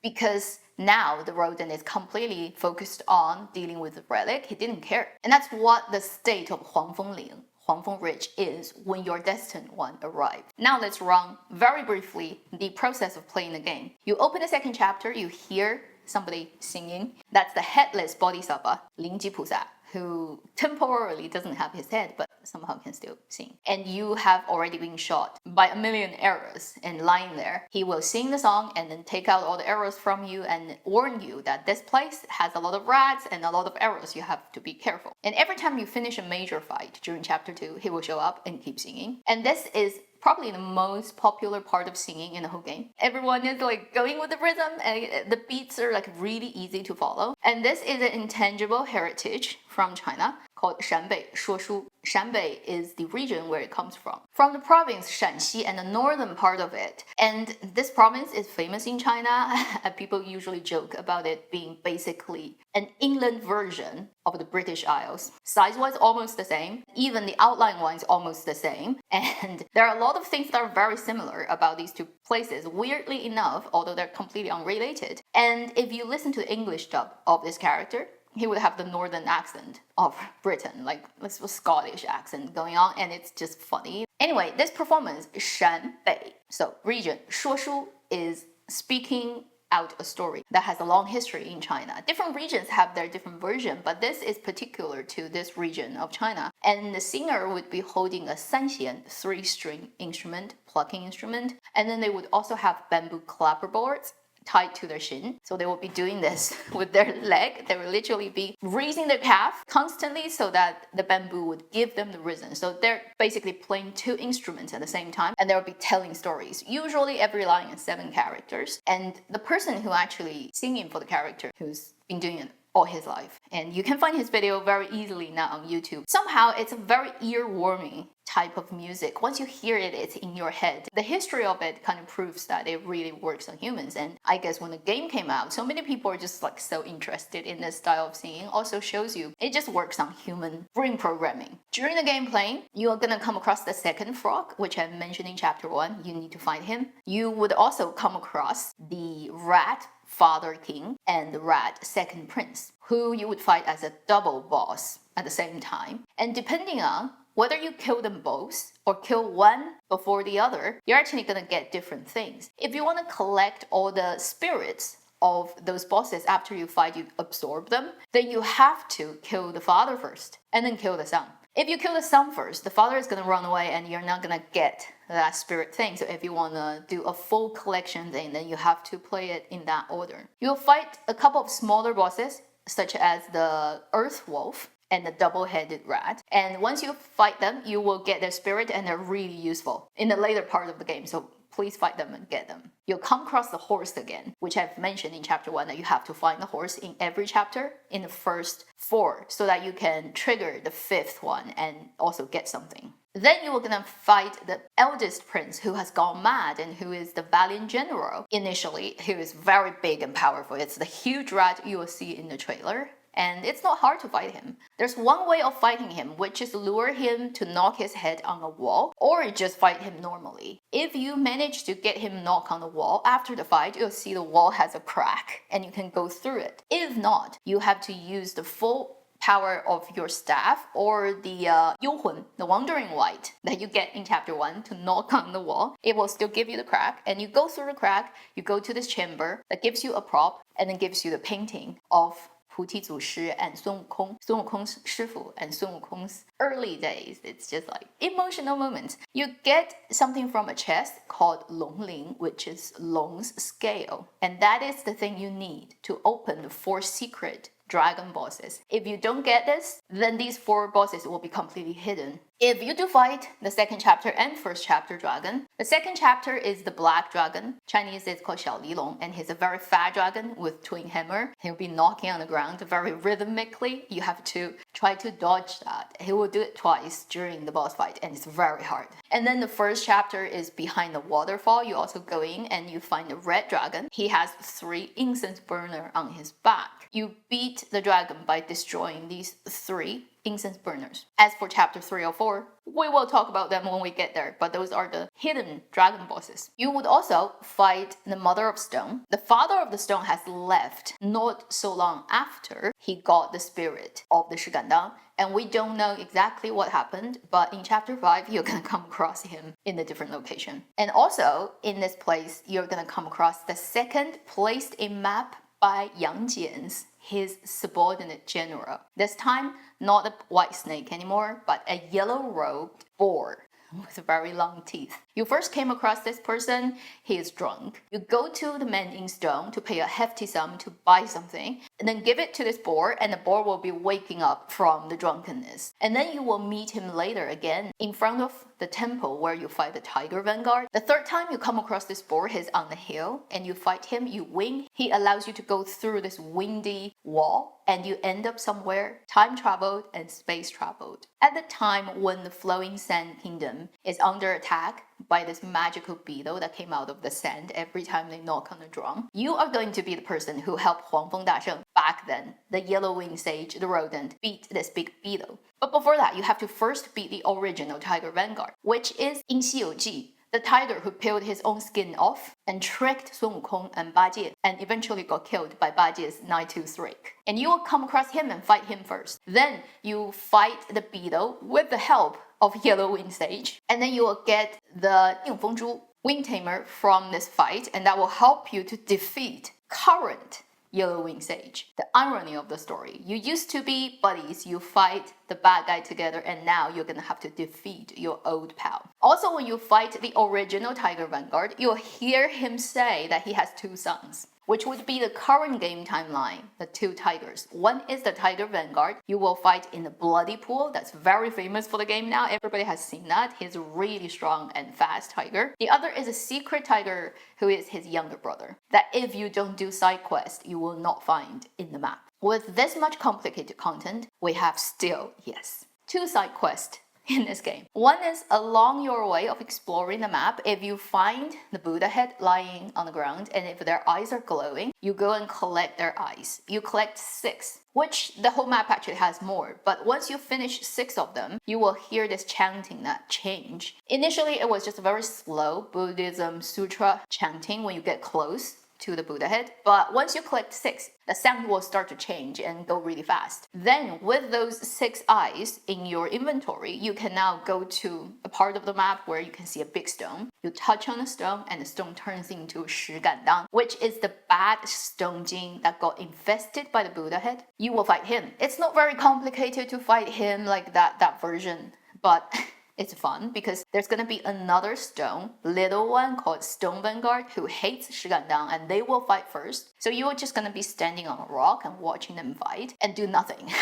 because now the rodent is completely focused on dealing with the relic, he didn't care. And that's what the state of Huangfengling, Huangfeng Ridge, is when your destined one arrives. Now let's run very briefly the process of playing the game. You open the second chapter, you hear somebody singing. That's the headless bodhisattva, Lingji Pusa, who temporarily doesn't have his head but somehow can still sing. And you have already been shot by a million arrows and lying there. He will sing the song and then take out all the arrows from you and warn you that this place has a lot of rats and a lot of arrows. You have to be careful. And every time you finish a major fight during chapter 2, he will show up and keep singing. And this is probably the most popular part of singing in the whole game. Everyone is like going with the rhythm and the beats are like really easy to follow. And this is an intangible heritage from China called Shanbei Shuoshu. Shanbei is the region where it comes from the province Shanxi and the northern part of it. And this province is famous in China. People usually joke about it being basically an inland version of the British Isles. Size-wise, almost the same. Even the outline-wise, almost the same. And there are a lot of things that are very similar about these two places, weirdly enough, although they're completely unrelated. And if you listen to the English dub of this character, he would have the northern accent of Britain, like this was Scottish accent going on, and it's just funny. Anyway, this performance, Shanbei, so region, 说书 is speaking out a story that has a long history in China. Different regions have their different version, but this is particular to this region of China. And the singer would be holding a sanxian, 3-string instrument, plucking instrument, and then they would also have bamboo clapperboards tied to their shin. So they will be doing this with their leg. They will literally be raising their calf constantly so that the bamboo would give them the rhythm. So they're basically playing 2 instruments at the same time, and they'll be telling stories. Usually every line is 7 characters. And the person who actually singing for the character, who's been doing it all his life, and you can find his video very easily now on YouTube. Somehow it's a very ear-warming type of music. Once you hear it, it's in your head. The history of it kind of proves that it really works on humans. And I guess when the game came out, so many people are just like so interested in this style of singing. Also shows you it just works on human brain programming. During the game playing, you are gonna come across the second frog, which I mentioned in chapter 1. You need to find him. You would also come across the rat Father King and the rat Second Prince, who you would fight as a double boss at the same time. And depending on whether you kill them both or kill one before the other, you're actually gonna get different things. If you want to collect all the spirits of those bosses after you fight, you absorb them, then you have to kill the father first and then kill the son. If you kill the son first, the father is gonna run away and you're not gonna get that spirit thing. So if you wanna do a full collection thing, then you have to play it in that order. You'll fight a couple of smaller bosses, such as the Earth Wolf and the double-headed rat. And once you fight them, you will get their spirit and they're really useful in the later part of the game. So please fight them and get them. You'll come across the horse again, which I've mentioned in chapter 1 that you have to find the horse in every chapter in the first 4 so that you can trigger the 5th one and also get something. Then you are gonna fight the eldest prince who has gone mad and who is the valiant general initially, who is very big and powerful. It's the huge rat you will see in the trailer. And it's not hard to fight him. There's one way of fighting him, which is lure him to knock his head on a wall, or just fight him normally. If you manage to get him knocked on the wall, after the fight, you'll see the wall has a crack, and you can go through it. If not, you have to use the full power of your staff or the Youhun, the Wandering White, that you get in chapter 1 to knock on the wall. It will still give you the crack, and you go through the crack, you go to this chamber that gives you a prop, and then gives you the painting of 菩提祖师 and 孙悟空, 孙悟空师傅 and 孙悟空's early days. It's just like emotional moments. You get something from a chest called 龙鳞, which is Long's scale. And that is the thing you need to open the 4 secret dragon bosses. If you don't get this, then these 4 bosses will be completely hidden. If you do fight the second chapter and first chapter dragon, the second chapter is the black dragon. Chinese is called Xiao Li Long, and he's a very fat dragon with twin hammer. He'll be knocking on the ground very rhythmically. You have to try to dodge that. He will do it twice during the boss fight, and it's very hard. And then the first chapter is behind the waterfall. You also go in and you find the red dragon. He has 3 incense burner on his back. You beat the dragon by destroying these 3 incense burners. As for chapter 3 or 4, we will talk about them when we get there, but those are the hidden dragon bosses. You would also fight the Mother of Stone. The Father of the Stone has left not so long after he got the spirit of the Shigandang, and we don't know exactly what happened, but in chapter 5, you're gonna come across him in a different location. And also, in this place, you're gonna come across the second placed in map by Yang Jian's, his subordinate general. This time, not a white snake anymore, but a yellow-robed boar with very long teeth. You first came across this person, he is drunk. You go to the mending stone to pay a hefty sum to buy something, and then give it to this boar, and the boar will be waking up from the drunkenness. And then you will meet him later again in front of the temple where you fight the tiger vanguard. The third time you come across this boar, he's on the hill, and you fight him, you win. He allows you to go through this windy wall, and you end up somewhere time traveled and space traveled. At the time when the flowing sand kingdom is under attack by this magical beetle that came out of the sand every time they knock on the drum, you are going to be the person who helped Huangfeng Dasheng back then, the yellow-winged sage, the rodent, beat this big beetle. But before that, you have to first beat the original tiger vanguard, which is in 西游记, the tiger who peeled his own skin off and tricked Sun Wukong and Bajie and eventually got killed by Bajie's nine-tooth rake. And you will come across him and fight him first. Then you fight the beetle with the help of yellow-winged sage. And then you will get the 应风珠 wing tamer from this fight, and that will help you to defeat current yellow-winged sage. The irony of the story. You used to be buddies, you fight the bad guy together, and now you're gonna have to defeat your old pal. Also, when you fight the original Tiger Vanguard, you'll hear him say that he has 2 sons, which would be the current game timeline, the 2 tigers. One is the Tiger Vanguard. You will fight in the Bloody Pool. That's very famous for the game now. Everybody has seen that. He's a really strong and fast tiger. The other is a secret tiger who is his younger brother, that if you don't do side quests, you will not find in the map. With this much complicated content, we have still, yes, 2 side quests in this game. One is along your way of exploring the map. If you find the Buddha head lying on the ground, and if their eyes are glowing, you go and collect their eyes. You collect 6, which the whole map actually has more, but once you finish 6 of them, you will hear this chanting that change. Initially, it was just a very slow Buddhism sutra chanting when you get close to the Buddha head, but once you collect 6, the sound will start to change and go really fast. Then with those 6 eyes in your inventory, you can now go to a part of the map where you can see a big stone. You touch on the stone and the stone turns into Shigandang, which is the bad stone jing that got infested by the Buddha head. You will fight him. It's not very complicated to fight him like that version, but it's fun because there's gonna be another stone, little one called Stone Vanguard, who hates Shigandang, and they will fight first. So you're just gonna be standing on a rock and watching them fight and do nothing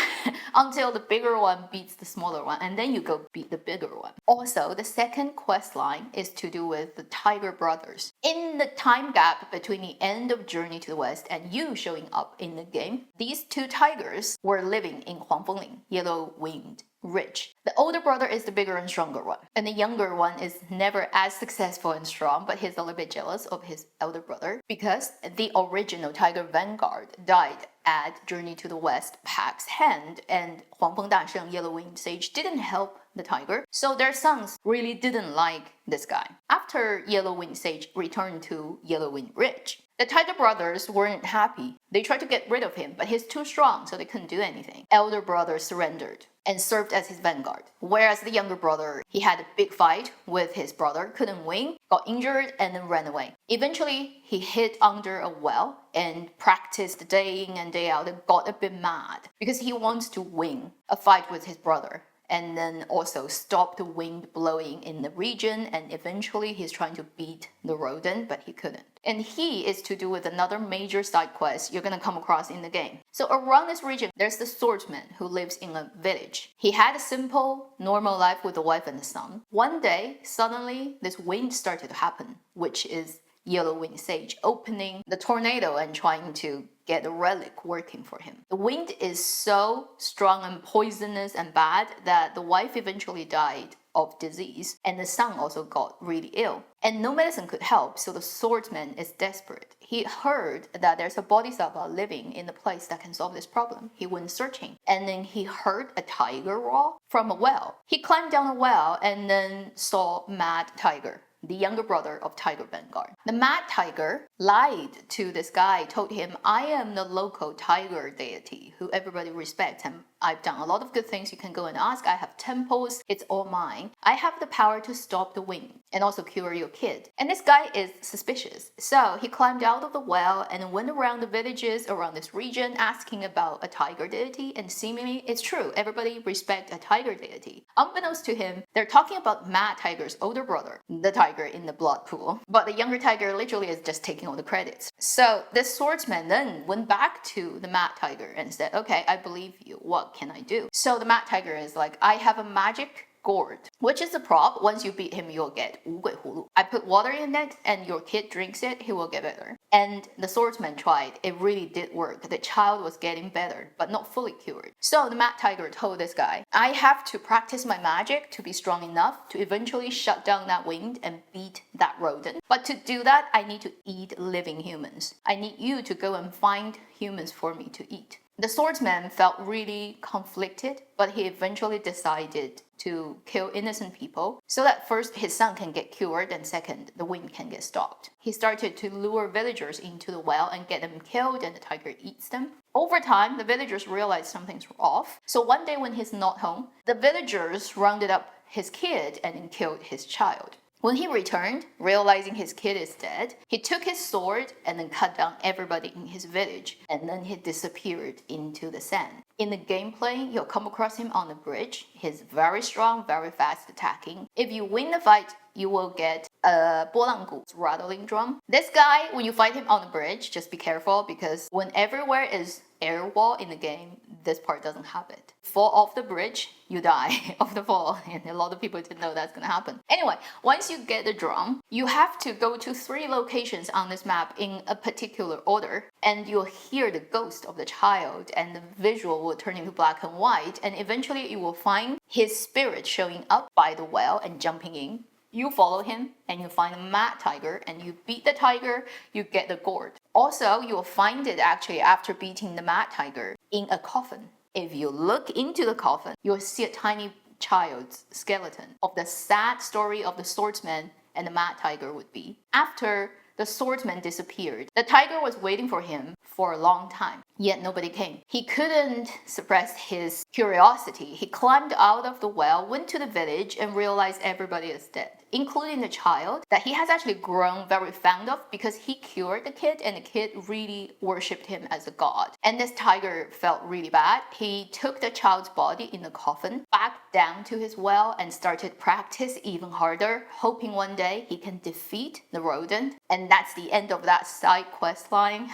until the bigger one beats the smaller one, and then you go beat the bigger one. Also, the second quest line is to do with the Tiger Brothers. In the time gap between the end of Journey to the West and you showing up in the game, these 2 tigers were living in Huangfengling, yellow-winged Ridge. The older brother is the bigger and stronger one, and the younger one is never as successful and strong, but he's a little bit jealous of his elder brother because the original Tiger Vanguard died at Journey to the West Pack's hand, and Huangfeng Dasheng, Yellow-Winged Sage, didn't help the tiger, so their sons really didn't like this guy. After Yellow-Winged Sage returned to Yellow-Winged Ridge, the Tiger brothers weren't happy. They tried to get rid of him, but he's too strong, so they couldn't do anything. Elder brother surrendered and served as his vanguard. Whereas the younger brother, he had a big fight with his brother, couldn't win, got injured, and then ran away. Eventually, he hid under a well and practiced day in and day out and got a bit mad because he wants to win a fight with his brother. and then also stop the wind blowing in the region, and eventually he's trying to beat the rodent, but he couldn't. And he is to do with another major side quest you're gonna come across in the game. So around this region, there's the swordsman who lives in a village. He had a simple, normal life with a wife and a son. One day, suddenly, this wind started to happen, which is yellow winged sage opening the tornado and trying to get a relic working for him. The wind is so strong and poisonous and bad that the wife eventually died of disease, and the son also got really ill. And no medicine could help, so the swordsman is desperate. He heard that there's a bodhisattva living in the place that can solve this problem. He went searching, and then he heard a tiger roar from a well. He climbed down a well and then saw Mad Tiger, the younger brother of Tiger Vanguard. The Mad Tiger lied to this guy, told him, I am the local tiger deity who everybody respects, and I've done a lot of good things. You can go and ask. I have temples. It's all mine. I have the power to stop the wind and also cure your kid. And this guy is suspicious. So he climbed out of the well and went around the villages around this region asking about a tiger deity. And seemingly it's true. Everybody respects a tiger deity. Unbeknownst to him, they're talking about Mad Tiger's older brother, the tiger in the blood pool. But the younger tiger literally is just taking all the credits. So this swordsman then went back to the Mad Tiger and said, okay, I believe you. What can I do? So the Mad Tiger is like, I have a magic gourd, which is a prop. Once you beat him, you'll get 五鬼葫芦. I put water in it and your kid drinks it, he will get better. And the swordsman tried. It really did work. The child was getting better, but not fully cured. So the Mad Tiger told this guy, I have to practice my magic to be strong enough to eventually shut down that wind and beat that rodent. But to do that, I need to eat living humans. I need you to go and find humans for me to eat. The swordsman felt really conflicted, but he eventually decided to kill innocent people so that first his son can get cured and second the wind can get stopped. He started to lure villagers into the well and get them killed, and the tiger eats them. Over time, the villagers realized something's off. So one day when he's not home, the villagers rounded up his kid and then killed his child. When he returned, realizing his kid is dead, he took his sword and then cut down everybody in his village, and then he disappeared into the sand. In the gameplay, you'll come across him on the bridge. He's very strong, very fast attacking. If you win the fight, you will get a 波浪鼓, rattling drum. This guy, when you fight him on the bridge, just be careful because when everywhere is air wall in the game, this part doesn't have it. Fall off the bridge, you die of the fall, and a lot of people didn't know that's gonna happen. Anyway, once you get the drum, you have to go to 3 locations on this map in a particular order, and you'll hear the ghost of the child, and the visual will turn into black and white, and eventually you will find his spirit showing up by the well and jumping in. You follow him and you find a Mad Tiger and you beat the tiger, you get the gourd. Also, you'll find it actually after beating the Mad Tiger in a coffin. If you look into the coffin, you'll see a tiny child's skeleton of the sad story of the swordsman and the Mad Tiger would be. After the swordsman disappeared, the tiger was waiting for him for a long time, yet nobody came. He couldn't suppress his curiosity. He climbed out of the well, went to the village, and realized everybody is dead, including the child that he has actually grown very fond of because he cured the kid and the kid really worshipped him as a god. And this tiger felt really bad. He took the child's body in the coffin back down to his well and started practice even harder, hoping one day he can defeat the rodent. And that's the end of that side quest line.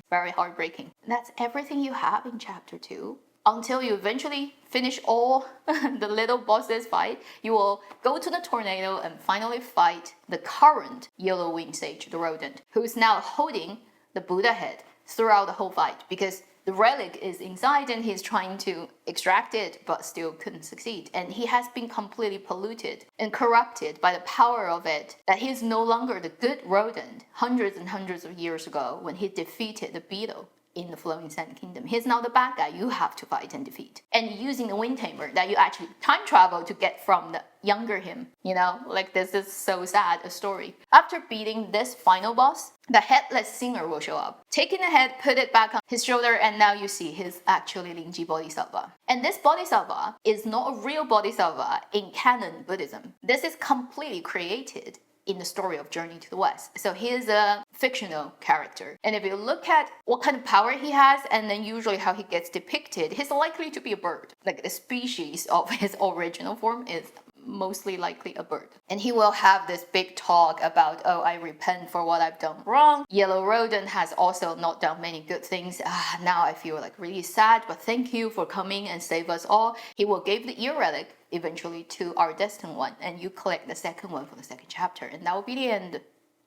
Very heartbreaking. That's everything you have in chapter 2. Until you eventually finish all the little bosses fight, you will go to the tornado and finally fight the current yellow winged sage, the rodent, who is now holding the Buddha head throughout the whole fight because the relic is inside and he's trying to extract it but still couldn't succeed. And he has been completely polluted and corrupted by the power of it, that he's no longer the good rodent hundreds and hundreds of years ago when he defeated the beetle in the Flowing Sand Kingdom. He's now the bad guy you have to fight and defeat. And using the Wind Tamer that you actually time travel to get from the younger him. You know, like this is so sad a story. After beating this final boss, the headless singer will show up. Taking the head, put it back on his shoulder, and now you see he's actually Lingji Bodhisattva. And this Bodhisattva is not a real Bodhisattva in canon Buddhism. This is completely created in the story of Journey to the West. So he is a fictional character. And if you look at what kind of power he has, and then usually how he gets depicted, he's likely to be a bird. Like the species of his original form is mostly likely a bird. And he will have this big talk about, oh, I repent for what I've done wrong. Yellow Rodent has also not done many good things. Now I feel like really sad, but thank you for coming and save us all. He will give the ear relic eventually to our destined one, and you collect the second one for the second chapter, and that will be the end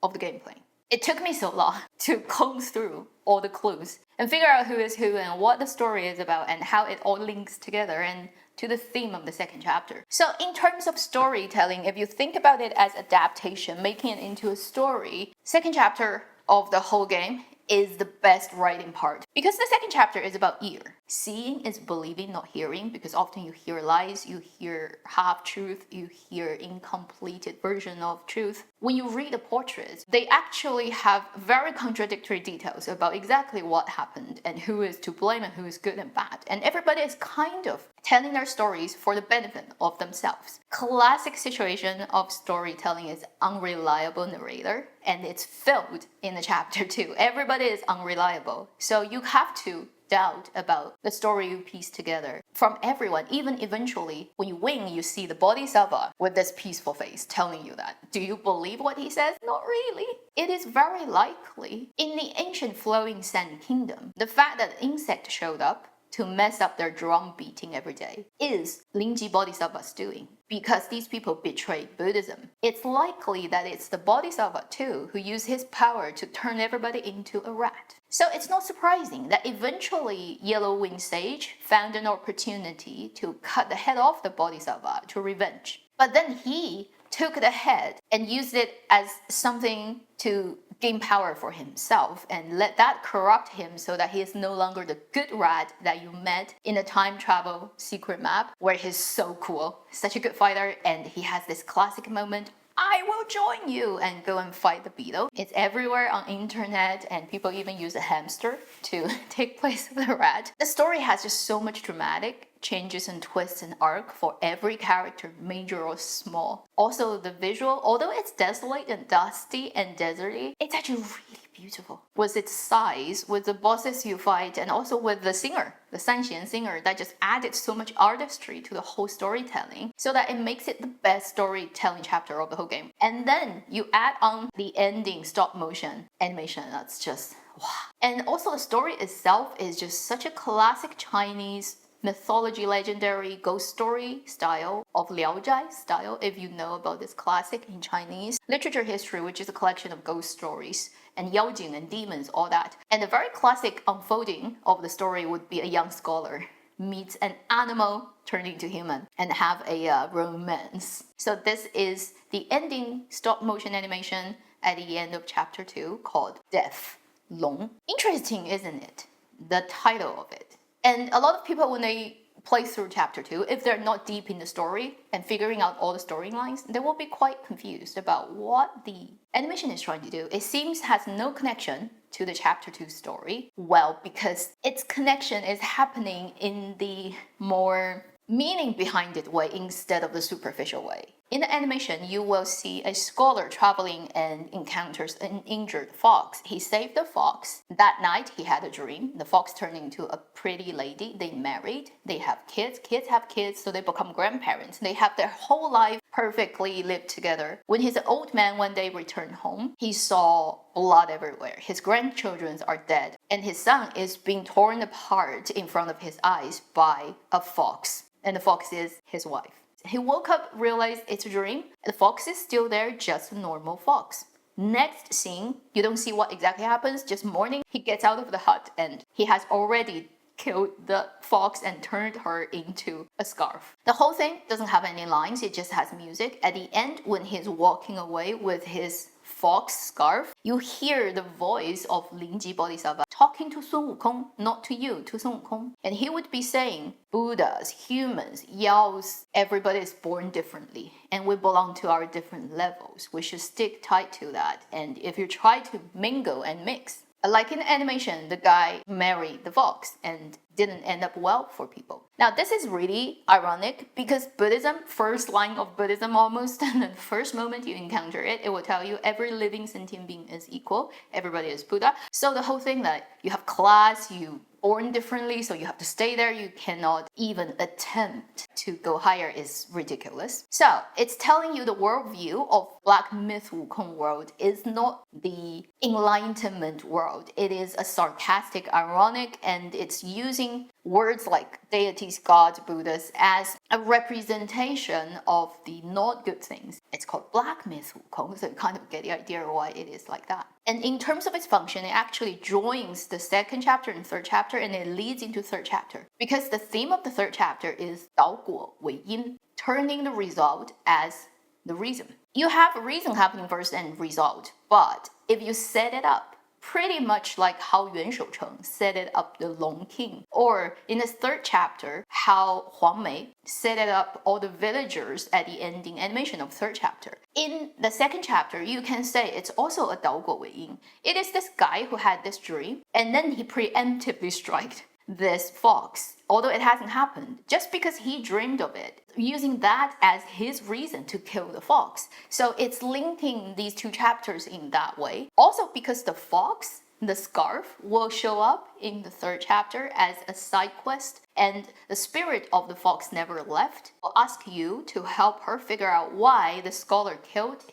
of the gameplay. It took me so long to comb through all the clues and figure out who is who and what the story is about and how it all links together and to the theme of the second chapter. So in terms of storytelling, if you think about it as adaptation, making it into a story, second chapter of the whole game is the best writing part. Because the second chapter is about ear. Seeing is believing, not hearing, because often you hear lies, you hear half-truth, you hear incompleted version of truth. When you read the portraits, they actually have very contradictory details about exactly what happened and who is to blame and who is good and bad. And everybody is kind of telling their stories for the benefit of themselves. Classic situation of storytelling is unreliable narrator, and it's filled in the chapter 2. Everybody is unreliable. So you have to doubt about the story you piece together from everyone. Even eventually, when you win, you see the Bodhisattva with this peaceful face telling you that. Do you believe what he says? Not really. It is very likely. In the ancient flowing sand kingdom, the fact that an insect showed up to mess up their drum beating every day is Lingji Bodhisattva's doing, because these people betrayed Buddhism. It's likely that it's the Bodhisattva too who used his power to turn everybody into a rat. So it's not surprising that eventually Yellow-Winged Sage found an opportunity to cut the head off the Bodhisattva to revenge. But then he took the head and used it as something to gain power for himself and let that corrupt him so that he is no longer the good rat that you met in a time travel secret map where he's so cool, such a good fighter, and he has this classic moment, I will join you, and go and fight the beetle. It's everywhere on internet, and people even use a hamster to take place of the rat. The story has just so much dramatic changes and twists and arc for every character, major or small. Also, the visual, although it's desolate and dusty and deserty, it's actually really beautiful. With its size, with the bosses you fight, and also with the singer, the Sanxian singer, that just added so much artistry to the whole storytelling, so that it makes it the best storytelling chapter of the whole game. And then you add on the ending stop motion animation, that's just wow. And also the story itself is just such a classic Chinese mythology legendary ghost story style of Liaozhai style, if you know about this classic in Chinese literature history, which is a collection of ghost stories and yaojing and demons, all that. And the very classic unfolding of the story would be a young scholar meets an animal turned into human and have a romance. So this is the ending stop motion animation at the end of chapter 2 called Death Long. Interesting, isn't it? The title of it. And a lot of people, when they play through chapter 2, if they're not deep in the story and figuring out all the storylines, they will be quite confused about what the animation is trying to do. It seems has no connection to the chapter 2 story. Well, because its connection is happening in the more meaning behind it way instead of the superficial way. In the animation, you will see a scholar traveling and encounters an injured fox. He saved the fox. That night, he had a dream. The fox turned into a pretty lady. They married. They have kids. Kids have kids, so they become grandparents. They have their whole life perfectly lived together. When his old man one day returned home, he saw blood everywhere. His grandchildren are dead, and his son is being torn apart in front of his eyes by a fox. And the fox is his wife. He woke up, realized it's a dream. The fox is still there, just a normal fox. Next scene, you don't see what exactly happens, just morning, he gets out of the hut and he has already killed the fox and turned her into a scarf. The whole thing doesn't have any lines, it just has music. At the end, when he's walking away with his fox scarf, you hear the voice of Lingji Bodhisattva talking to Sun Wukong, not to you, to Sun Wukong. And he would be saying, Buddhas, humans, Yaos, everybody is born differently, and we belong to our different levels. We should stick tight to that. And if you try to mingle and mix, Like in the animation, the guy married the fox and didn't end up well for people. Now, this is really ironic because Buddhism, first line of Buddhism almost, and the first moment you encounter it, it will tell you every living sentient being is equal, everybody is Buddha. So the whole thing that you have class, you born differently, so you have to stay there, you cannot even attempt to go higher is ridiculous. So it's telling you the worldview of Black Myth Wukong world is not the enlightenment world. It is a sarcastic, ironic, and it's using words like deities, gods, Buddhas as a representation of the not good things. It's called Black Myth Wukong, so you kind of get the idea of why it is like that. And in terms of its function, it actually joins the second chapter and third chapter, and it leads into third chapter. Because the theme of the third chapter is 导果为因, turning the result as the reason. You have a reason happening first and result, but if you set it up, pretty much like how Yuan Shoucheng set it up the Long King, or in the third chapter, how Huang Mei set it up all the villagers at the ending animation of third chapter. In the second chapter, you can say it's also a 导果为因. It is this guy who had this dream, and then he preemptively struck this fox, although it hasn't happened, just because he dreamed of it, using that as his reason to kill the fox. So it's linking these two chapters in that way. Also because the fox, the scarf, will show up in the third chapter as a side quest, and the spirit of the fox never left. Will ask you to help her figure out why the scholar killed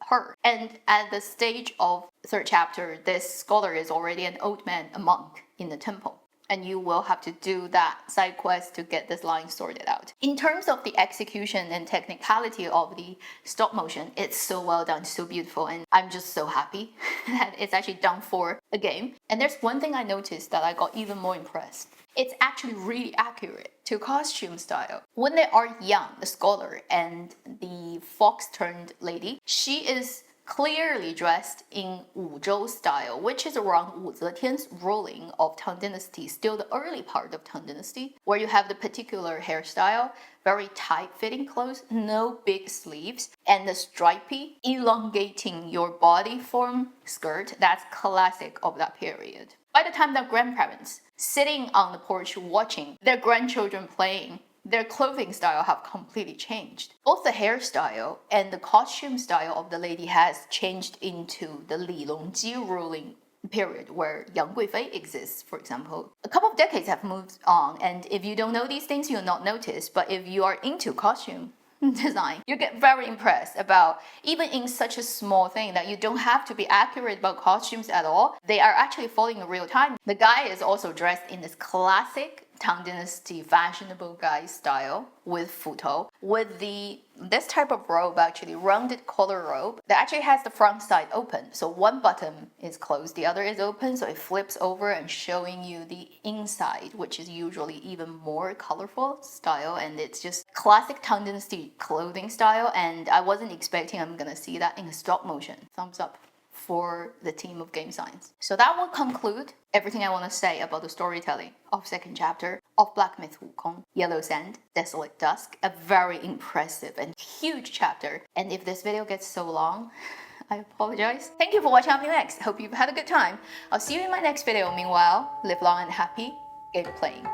her. And at the stage of third chapter, this scholar is already an old man, a monk in the temple. And you will have to do that side quest to get this line sorted out. In terms of the execution and technicality of the stop motion, it's so well done, so beautiful, and I'm just so happy that it's actually done for a game. And there's one thing I noticed that I got even more impressed. It's actually really accurate to costume style. When they are young, the scholar and the fox-turned lady, she is clearly dressed in Wuzhou style, which is around Wu Zetian's ruling of Tang Dynasty, still the early part of Tang Dynasty, where you have the particular hairstyle, very tight-fitting clothes, no big sleeves, and the stripy, elongating your body form skirt. That's classic of that period. By the time their grandparents sitting on the porch watching their grandchildren playing, their clothing style have completely changed. Both the hairstyle and the costume style of the lady has changed into the Li Longji ruling period where Yang Guifei exists, for example. A couple of decades have moved on, and if you don't know these things, you'll not notice. But if you are into costume design, you get very impressed about, even in such a small thing that you don't have to be accurate about costumes at all, they are actually following in real time. The guy is also dressed in this classic Tang Dynasty fashionable guy style with futou, with this type of robe, actually rounded collar robe that actually has the front side open. So one button is closed, the other is open, so it flips over and showing you the inside, which is usually even more colorful style, and it's just classic Tang Dynasty clothing style, and I wasn't expecting I'm gonna see that in stop motion. Thumbs up for the team of game science. So that will conclude everything I want to say about the storytelling of second chapter of Black Myth Wukong, Yellow Sand, Desolate Dusk, a very impressive and huge chapter. And if this video gets so long, I apologize. Thank you for watching X. Hope you've had a good time. I'll see you in my next video. Meanwhile, live long and happy game playing.